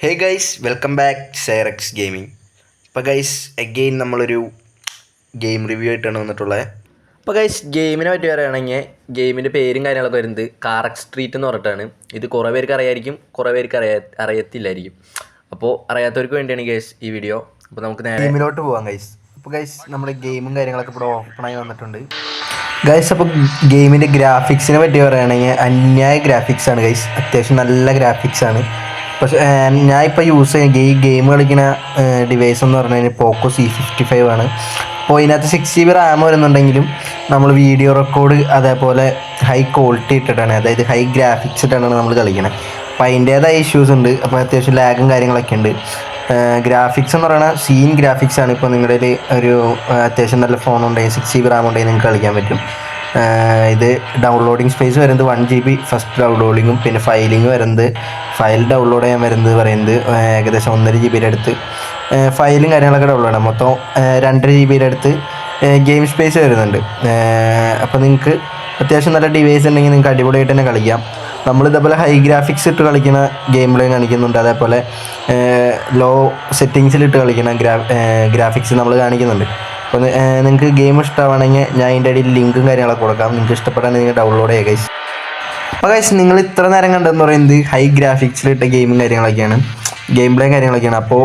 ഹേ guys, welcome back Syrax gaming. ഇപ്പോൾ guys again നമ്മളൊരു game review ആയിട്ടാണ് വന്നിട്ടുള്ളത്. അപ്പോൾ ഗൈസ് ഗെയിമിനെ പറ്റി പറയുകയാണെങ്കിൽ ഗെയിമിൻ്റെ പേരും കാര്യങ്ങളൊക്കെ വരുന്നത് കാറക്സ് സ്ട്രീറ്റ് എന്ന് പറഞ്ഞിട്ടാണ്. ഇത് കുറേ പേർക്ക് അറിയായിരിക്കും, കുറേ പേർക്ക് അറിയത്തില്ലായിരിക്കും. അപ്പോൾ അറിയാത്തവർക്ക് വേണ്ടിയാണ് ഗൈസ് ഈ വീഡിയോ. അപ്പോൾ നമുക്ക് നേരെ ഗെയിമിലോട്ട് പോകാം ഗൈസ്. അപ്പോൾ ഗൈസ് നമ്മൾ ഗെയിമും കാര്യങ്ങളൊക്കെ ഇവിടെ ഓപ്പണായി വന്നിട്ടുണ്ട് ഗൈസ്. അപ്പോൾ ഗെയിമിൻ്റെ ഗ്രാഫിക്സിനെ പറ്റി പറയുകയാണെങ്കിൽ അന്യായ ഗ്രാഫിക്സ് ആണ് ഗൈസ്. അത്യാവശ്യം നല്ല ഗ്രാഫിക്സ് ആണ്. പക്ഷേ ഞാൻ ഇപ്പോൾ യൂസ് ചെയ്യുന്ന ഈ ഗെയിം കളിക്കുന്ന ഡിവൈസ് എന്ന് പറഞ്ഞു കഴിഞ്ഞാൽ പോക്കോ C55 ആണ്. അപ്പോൾ ഇതിനകത്ത് 6GB റാം വരുന്നുണ്ടെങ്കിലും നമ്മൾ വീഡിയോ റെക്കോർഡ് അതേപോലെ ഹൈ ക്വാളിറ്റി ഇട്ടിട്ടാണ്, അതായത് ഹൈ ഗ്രാഫിക്സ് ഇട്ടാണ് നമ്മൾ കളിക്കുന്നത്. അപ്പോൾ അതിൻ്റേതായ ഇഷ്യൂസ് ഉണ്ട്. അപ്പോൾ അത്യാവശ്യം ലാഗും കാര്യങ്ങളൊക്കെ ഉണ്ട്. ഗ്രാഫിക്സ് എന്ന് പറയുന്നത് സീൻ ഗ്രാഫിക്സ് ആണ്. ഇപ്പോൾ നിങ്ങളുടെ ഒരു അത്യാവശ്യം നല്ല ഫോൺ ഉണ്ടെങ്കിൽ 6GB റാം ഉണ്ടെങ്കിൽ നിങ്ങൾക്ക് കളിക്കാൻ പറ്റും. ഇത് ഡൗൺലോഡിങ് സ്പേസ് വരുന്നത് 1GB ഫസ്റ്റ് ഡൗൺലോഡിങ്ങും പിന്നെ ഫയലിങ് വരുന്നത് ഫയൽ ഡൗൺലോഡ് ചെയ്യാൻ വരുന്നത് പറയുന്നത് ഏകദേശം 1.5GB അടുത്ത് ഫയലും കാര്യങ്ങളൊക്കെ ഡൗൺലോഡ് ചെയ്യണം. മൊത്തം 2.5GB അടുത്ത് ഗെയിം സ്പേസ് വരുന്നുണ്ട്. അപ്പോൾ നിങ്ങൾക്ക് അത്യാവശ്യം നല്ല ഡിവൈസ് ഉണ്ടെങ്കിൽ നിങ്ങൾക്ക് അടിപൊളിയായിട്ട് തന്നെ കളിക്കാം. നമ്മൾ ഇതേപോലെ ഹൈ ഗ്രാഫിക്സ് ഇട്ട് കളിക്കുന്ന ഗെയിമിൽ കാണിക്കുന്നുണ്ട്, അതേപോലെ ലോ സെറ്റിങ്സിലിട്ട് കളിക്കുന്ന ഗ്രാഫിക്സ് നമ്മൾ കാണിക്കുന്നുണ്ട്. അപ്പോൾ നിങ്ങൾക്ക് ഗെയിം ഇഷ്ടമാണെങ്കിൽ ഞാൻ അതിൻ്റെ ഇടയിൽ ലിങ്കും കാര്യങ്ങളൊക്കെ കൊടുക്കാം. നിങ്ങൾക്ക് ഇഷ്ടപ്പെട്ടാൽ നിങ്ങൾ ഡൗൺലോഡ് ചെയ്യുക ഗൈസ്. അപ്പോൾ ഗൈസ് നിങ്ങൾ ഇത്ര നേരം കണ്ടെന്ന് പറയുന്നത് ഹൈ ഗ്രാഫിക്സിലിട്ട ഗെയിമും കാര്യങ്ങളൊക്കെയാണ്, ഗെയിം പ്ലേ കാര്യങ്ങളൊക്കെയാണ്. അപ്പോൾ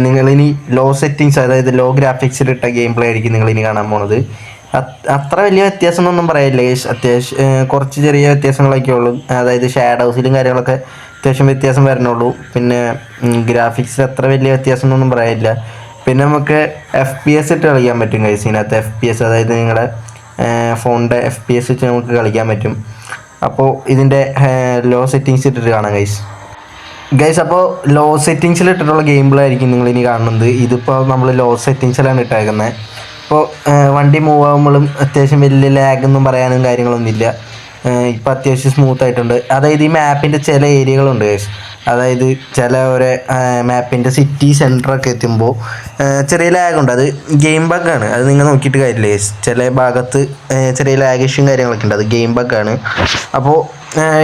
നിങ്ങളിനി ലോ സെറ്റിങ്സ്, അതായത് ലോ ഗ്രാഫിക്സിലിട്ട ഗെയിം പ്ലേ ആയിരിക്കും നിങ്ങളിനി കാണാൻ പോണത്. അത്ര വലിയ വ്യത്യാസമൊന്നും പറയില്ല ഗൈസ്. അത്യാവശ്യം കുറച്ച് ചെറിയ വ്യത്യാസങ്ങളൊക്കെ ഉള്ളൂ. അതായത് ഷാഡോസിലും കാര്യങ്ങളൊക്കെ അത്യാവശ്യം വ്യത്യാസം വരണുള്ളൂ. പിന്നെ ഗ്രാഫിക്സിൽ അത്ര വലിയ വ്യത്യാസമൊന്നും പറയില്ല. പിന്നെ നമുക്ക് FPS ഇട്ട് കളിക്കാൻ പറ്റും ഗൈസ്. ഇതിനകത്ത് FPS, അതായത് നിങ്ങളുടെ ഫോണിൻ്റെ FPS വെച്ച് നമുക്ക് കളിക്കാൻ പറ്റും. അപ്പോൾ ഇതിൻ്റെ ലോ സെറ്റിങ്സ് ഇട്ടിട്ട് കാണാം ഗൈസ്. അപ്പോൾ ലോ സെറ്റിങ്സിൽ ഇട്ടിട്ടുള്ള ഗെയിം പ്ലേ ആയിരിക്കും നിങ്ങളിനി കാണുന്നത്. ഇതിപ്പോൾ നമ്മൾ ലോ സെറ്റിങ്സിലാണ് ഇട്ടേക്കുന്നത്. ഇപ്പോൾ വണ്ടി മൂവ് ആകുമ്പോഴും അത്യാവശ്യം വലിയ ലാഗൊന്നും പറയാനും കാര്യങ്ങളൊന്നും ഇല്ല. ഇപ്പോൾ അത്യാവശ്യം സ്മൂത്ത് ആയിട്ടുണ്ട്. അതായത് ഈ മാപ്പിൻ്റെ ചില ഏരിയകളുണ്ട് ഗൈസ്, അതായത് ചില ഒരു മാപ്പിൻ്റെ സിറ്റി സെൻറ്ററൊക്കെ എത്തുമ്പോൾ ചെറിയ ലാഗുണ്ട്. അത് ഗെയിം ബഗ്ഗാണ്, അത് നിങ്ങൾ നോക്കിയിട്ട് കാര്യമില്ല ഗൈസ്. ചില ഭാഗത്ത് ചെറിയ ലാഗ് ഇഷ്യൂം കാര്യങ്ങളൊക്കെ ഉണ്ട്, അത് ഗെയിം ബഗ്ഗാണ്. അപ്പോൾ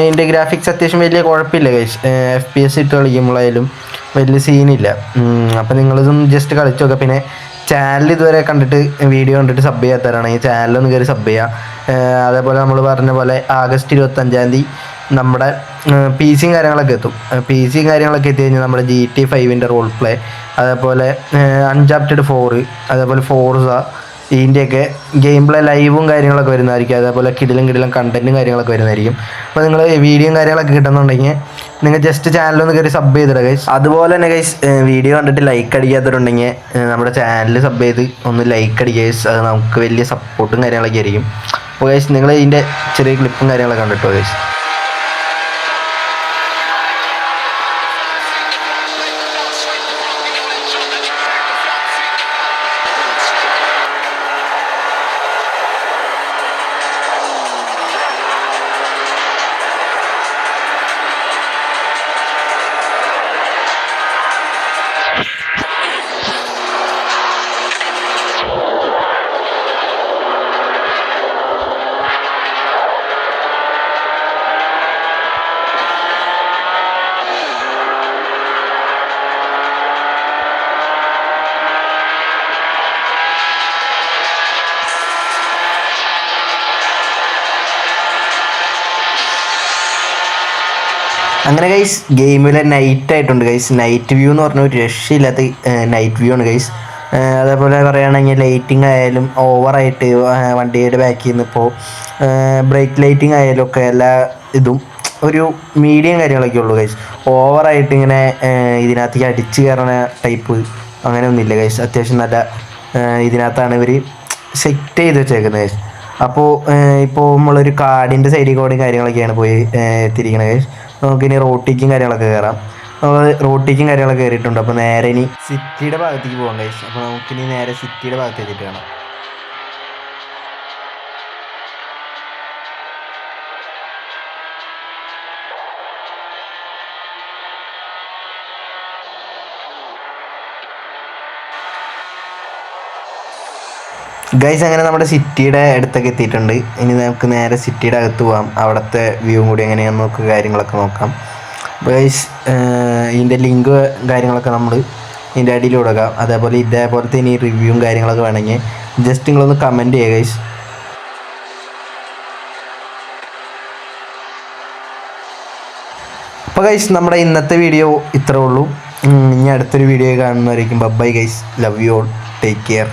ഇതിൻ്റെ ഗ്രാഫിക്സ് അത്യാവശ്യം വലിയ കുഴപ്പമില്ല ഗൈസ്. FPS ഇട്ട് കളിക്കുമ്പോഴായാലും വലിയ സീനില്ല. അപ്പോൾ നിങ്ങളിതൊന്ന് ജസ്റ്റ് കളിച്ച് നോക്കുക. പിന്നെ ചാനൽ ഇതുവരെ കണ്ടിട്ട് വീഡിയോ കണ്ടിട്ട് സബ് ചെയ്യാത്തവരാണെങ്കിൽ ചാനലൊന്ന് കയറി സബ് ചെയ്യുക. അതേപോലെ നമ്മൾ പറഞ്ഞ പോലെ ആഗസ്റ്റ് 25 നമ്മുടെ PC കാര്യങ്ങളൊക്കെ എത്തും. PC കാര്യങ്ങളൊക്കെ എത്തി കഴിഞ്ഞാൽ നമ്മുടെ GTA 5 റോൾ പ്ലേ, അതേപോലെ അൺചാപ്റ്റഡ് 4, അതേപോലെ ഫോർസ, ഇതിൻ്റെയൊക്കെ ഗെയിം പ്ലേ ലൈവും കാര്യങ്ങളൊക്കെ വരുന്നതായിരിക്കും. അതേപോലെ കിടിലും കണ്ടൻറ്റും കാര്യങ്ങളൊക്കെ വരുന്നതായിരിക്കും. അപ്പോൾ നിങ്ങൾ വീഡിയോയും കാര്യങ്ങളൊക്കെ കിട്ടുന്നുണ്ടെങ്കിൽ നിങ്ങൾ ജസ്റ്റ് ചാനലൊന്ന് കയറി സബ് ചെയ്തിടുക ഗൈസ്. അതുപോലെ തന്നെ ഗൈസ് വീഡിയോ കണ്ടിട്ട് ലൈക്ക് അടിക്കാത്തവരുണ്ടെങ്കിൽ നമ്മുടെ ചാനൽ സബ് ചെയ്ത് ഒന്ന് ലൈക്ക് അടിക്കുക ഗൈസ്. അത് നമുക്ക് വലിയ സപ്പോർട്ടും കാര്യങ്ങളൊക്കെ ആയിരിക്കും. അപ്പോൾ ഗൈസ് നിങ്ങൾ ഇതിൻ്റെ ചെറിയ ക്ലിപ്പും കാര്യങ്ങളൊക്കെ കണ്ടിട്ടോ ഗൈസ്. അങ്ങനെ ഗൈസ് ഗെയിമിൽ നൈറ്റ് ആയിട്ടുണ്ട് ഗൈസ്. നൈറ്റ് വ്യൂ എന്ന് പറഞ്ഞാൽ ഒരു രക്ഷയില്ലാത്ത നൈറ്റ് വ്യൂ ആണ് ഗൈസ്. അതേപോലെ പറയുകയാണെങ്കിൽ ലൈറ്റിംഗ് ആയാലും ഓവറായിട്ട് വണ്ടിയുടെ ബാക്കിൽ നിന്ന് ഇപ്പോൾ ബ്രേക്ക് ലൈറ്റിംഗ് ആയാലും ഒക്കെ എല്ലാ ഇതും ഒരു മീഡിയം കാര്യങ്ങളൊക്കെ ഉള്ളൂ ഗൈസ്. ഓവറായിട്ട് ഇങ്ങനെ ഇതിനകത്തേക്ക് അടിച്ച് കയറുന്ന ടൈപ്പ് അങ്ങനെയൊന്നുമില്ല ഗൈസ്. അത്യാവശ്യം നല്ല ഇതിനകത്താണ് ഇവർ സെറ്റ് ചെയ്ത് വെച്ചേക്കുന്നത് ഗൈസ്. അപ്പോൾ ഇപ്പോൾ നമ്മളൊരു കാടിൻ്റെ സൈഡിൽ കൂടെയും കാര്യങ്ങളൊക്കെയാണ് പോയി എത്തിയിരിക്കുന്നത് ഗൈസ്. നമുക്കിനി റോട്ടിക്കും കാര്യങ്ങളൊക്കെ കയറാം. നമ്മൾ റോട്ടിക്കും കാര്യങ്ങളൊക്കെ കയറിയിട്ടുണ്ട്. അപ്പോൾ നേരെ ഇനി സിറ്റിയുടെ ഭാഗത്തേക്ക് പോകാം ഗൈസ്. അപ്പോൾ നമുക്കിനി നേരെ സിറ്റിയുടെ ഭാഗത്തേക്ക് കാണാം ഗൈസ്. അങ്ങനെ നമ്മുടെ സിറ്റിയുടെ അടുത്തൊക്കെ എത്തിയിട്ടുണ്ട്. ഇനി നമുക്ക് നേരെ സിറ്റിയുടെ അകത്ത് പോകാം. അവിടുത്തെ വ്യൂ കൂടി എങ്ങനെയാണെന്ന് കാര്യങ്ങളൊക്കെ നോക്കാം. ഗൈസ് ഇതിൻ്റെ ലിങ്ക് കാര്യങ്ങളൊക്കെ നമ്മൾ ഇതിൻ്റെ അടിയിൽ കൊടുക്കാം. അതേപോലെ ഇതേപോലത്തെ ഇനി റിവ്യൂവും കാര്യങ്ങളൊക്കെ വേണമെങ്കിൽ ജസ്റ്റ് നിങ്ങളൊന്ന് കമൻറ്റ് ചെയ്യുക ഗൈസ്. അപ്പോൾ ഗൈസ് നമ്മുടെ ഇന്നത്തെ വീഡിയോ ഇത്രേ ഉള്ളൂ. ഇനി അടുത്തൊരു വീഡിയോ കാണുന്നതായിരിക്കും. Bye guys, love you all, take care.